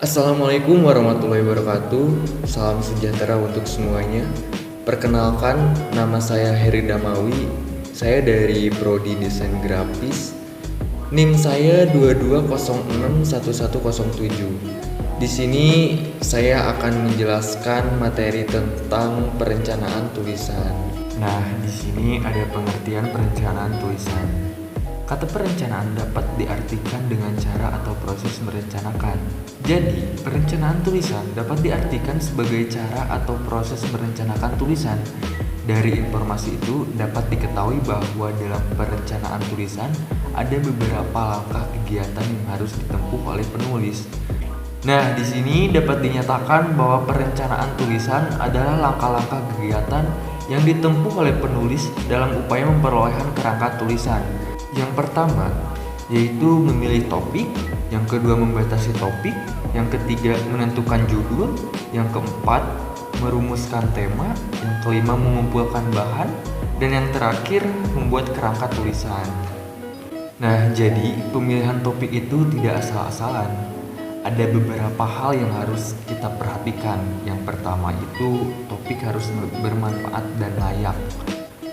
Assalamualaikum warahmatullahi wabarakatuh. Salam sejahtera untuk semuanya. Perkenalkan, nama saya Heri Damawi. Saya dari Prodi Desain Grafis. NIM saya 22061107. Di sini saya akan menjelaskan materi tentang perencanaan tulisan. Nah, di sini ada pengertian perencanaan tulisan. Kata perencanaan dapat diartikan dengan cara atau proses merencanakan. Jadi, perencanaan tulisan dapat diartikan sebagai cara atau proses merencanakan tulisan. Dari informasi itu dapat diketahui bahwa dalam perencanaan tulisan ada beberapa langkah kegiatan yang harus ditempuh oleh penulis. Nah, di sini dapat dinyatakan bahwa perencanaan tulisan adalah langkah-langkah kegiatan yang ditempuh oleh penulis dalam upaya memperolehkan kerangka tulisan. Yang pertama, yaitu memilih topik. Yang kedua, membatasi topik. Yang ketiga, menentukan judul. Yang keempat, merumuskan tema. Yang kelima, mengumpulkan bahan. Dan yang terakhir, membuat kerangka tulisan. Nah, jadi pemilihan topik itu tidak asal-asalan. Ada beberapa hal yang harus kita perhatikan. Yang pertama itu, topik harus bermanfaat dan layak.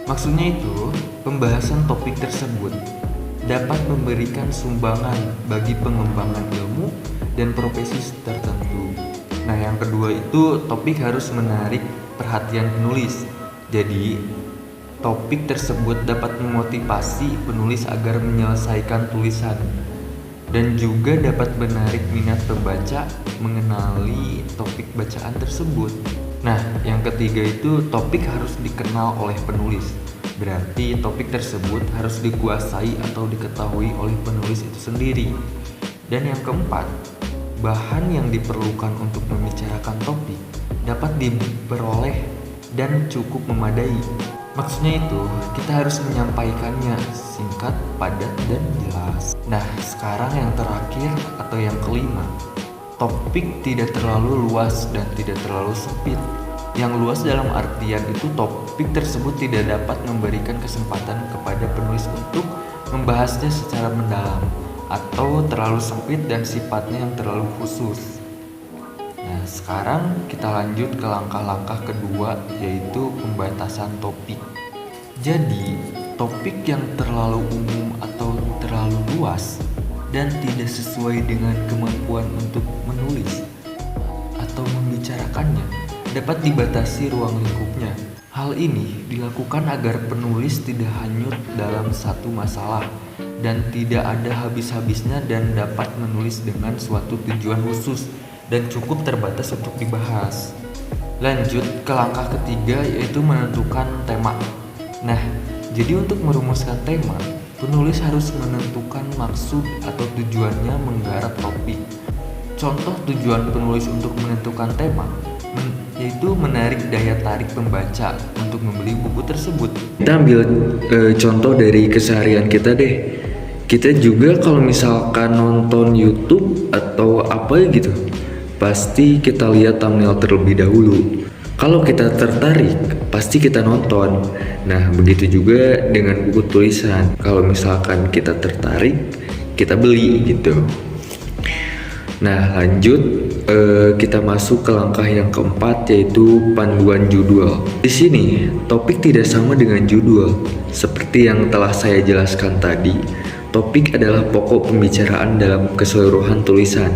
Maksudnya itu, pembahasan topik tersebut dapat memberikan sumbangan bagi pengembangan ilmu dan profesi tertentu. Nah, yang kedua itu, topik harus menarik perhatian penulis. Jadi, topik tersebut dapat memotivasi penulis agar menyelesaikan tulisan dan juga dapat menarik minat pembaca mengenali topik bacaan tersebut. Nah, yang ketiga itu, topik harus dikenal oleh penulis. Berarti topik tersebut harus dikuasai atau diketahui oleh penulis itu sendiri. Dan yang keempat, bahan yang diperlukan untuk membicarakan topik dapat diperoleh dan cukup memadai. Maksudnya itu, kita harus menyampaikannya singkat, padat, dan jelas. Nah, sekarang yang terakhir atau yang kelima, topik tidak terlalu luas dan tidak terlalu sempit. Yang luas dalam artian itu, topik tersebut tidak dapat memberikan kesempatan kepada penulis untuk membahasnya secara mendalam, atau terlalu sempit dan sifatnya yang terlalu khusus. Nah, sekarang kita lanjut ke langkah-langkah kedua, yaitu pembatasan topik. Jadi, topik yang terlalu umum atau terlalu luas dan tidak sesuai dengan kemampuan untuk menulis atau membicarakannya dapat dibatasi ruang lingkupnya. Hal ini dilakukan agar penulis tidak hanyut dalam satu masalah dan tidak ada habis-habisnya dan dapat menulis dengan suatu tujuan khusus dan cukup terbatas untuk dibahas. Lanjut ke langkah ketiga, yaitu menentukan tema. Nah, jadi untuk merumuskan tema, penulis harus menentukan maksud atau tujuannya menggarap topik. Contoh tujuan penulis untuk menentukan tema yaitu menarik daya tarik pembaca untuk membeli buku tersebut. Kita ambil contoh dari keseharian kita deh. Kita juga kalau misalkan nonton YouTube atau apa gitu, pasti kita lihat thumbnail terlebih dahulu. Kalau kita tertarik, pasti kita nonton. Nah, begitu juga dengan buku tulisan. Kalau misalkan kita tertarik, kita beli gitu. Nah, lanjut kita masuk ke langkah yang keempat, yaitu panduan judul. Di sini, topik tidak sama dengan judul. Seperti yang telah saya jelaskan tadi, topik adalah pokok pembicaraan dalam keseluruhan tulisan.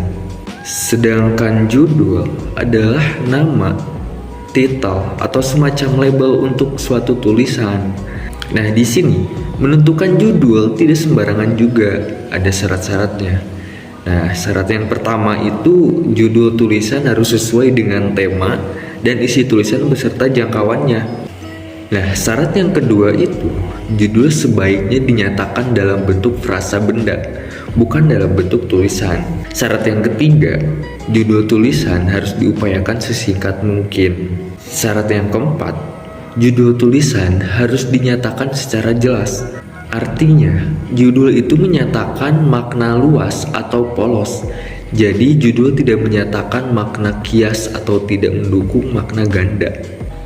Sedangkan judul adalah nama, titel, atau semacam label untuk suatu tulisan. Nah, di sini menentukan judul tidak sembarangan juga, ada syarat-syaratnya. Nah, syarat yang pertama itu, judul tulisan harus sesuai dengan tema dan isi tulisan beserta jangkauannya. Nah, syarat yang kedua itu, judul sebaiknya dinyatakan dalam bentuk frasa benda, bukan dalam bentuk tulisan. Syarat yang ketiga, judul tulisan harus diupayakan sesingkat mungkin. Syarat yang keempat, judul tulisan harus dinyatakan secara jelas. Artinya, judul itu menyatakan makna luas atau polos. Jadi, judul tidak menyatakan makna kias atau tidak mendukung makna ganda.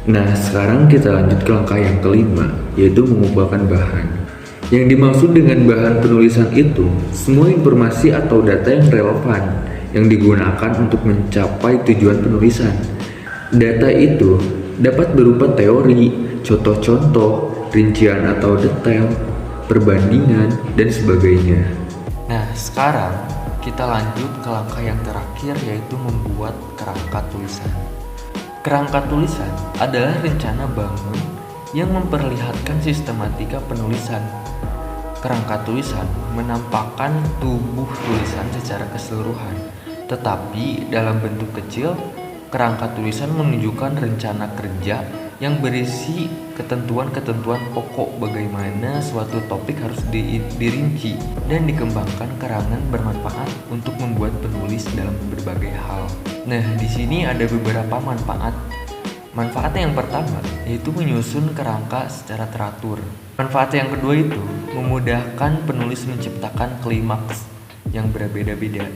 Nah, sekarang kita lanjut ke langkah yang kelima, yaitu mengumpulkan bahan. Yang dimaksud dengan bahan penulisan itu, semua informasi atau data yang relevan yang digunakan untuk mencapai tujuan penulisan. Data itu dapat berupa teori, contoh-contoh, rincian atau detail, perbandingan, dan sebagainya. Nah, sekarang kita lanjut ke langkah yang terakhir, yaitu membuat kerangka tulisan. Kerangka tulisan adalah rencana bangun yang memperlihatkan sistematika penulisan. Kerangka tulisan menampakkan tubuh tulisan secara keseluruhan, tetapi dalam bentuk kecil. Kerangka tulisan menunjukkan rencana kerja yang berisi ketentuan-ketentuan pokok bagaimana suatu topik harus dirinci dan dikembangkan karangan bermanfaat untuk membuat penulis dalam berbagai hal. Nah, di sini ada beberapa manfaat. Manfaat yang pertama yaitu menyusun kerangka secara teratur. Manfaat yang kedua itu memudahkan penulis menciptakan klimaks yang berbeda-beda.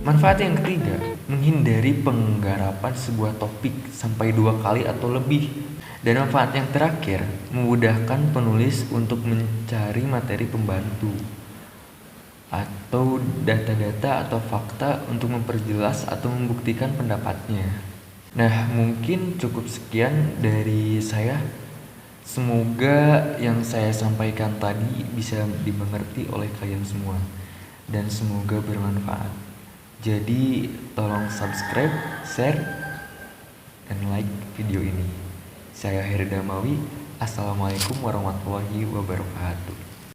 Manfaat yang ketiga, menghindari penggarapan sebuah topik sampai 2 kali atau lebih. Dan manfaat yang terakhir, memudahkan penulis untuk mencari materi pembantu atau data-data atau fakta untuk memperjelas atau membuktikan pendapatnya. Nah, mungkin cukup sekian dari saya. Semoga yang saya sampaikan tadi bisa dimengerti oleh kalian semua dan semoga bermanfaat. Jadi tolong subscribe, share, dan like video ini. Saya Heri Damawi. Assalamualaikum warahmatullahi wabarakatuh.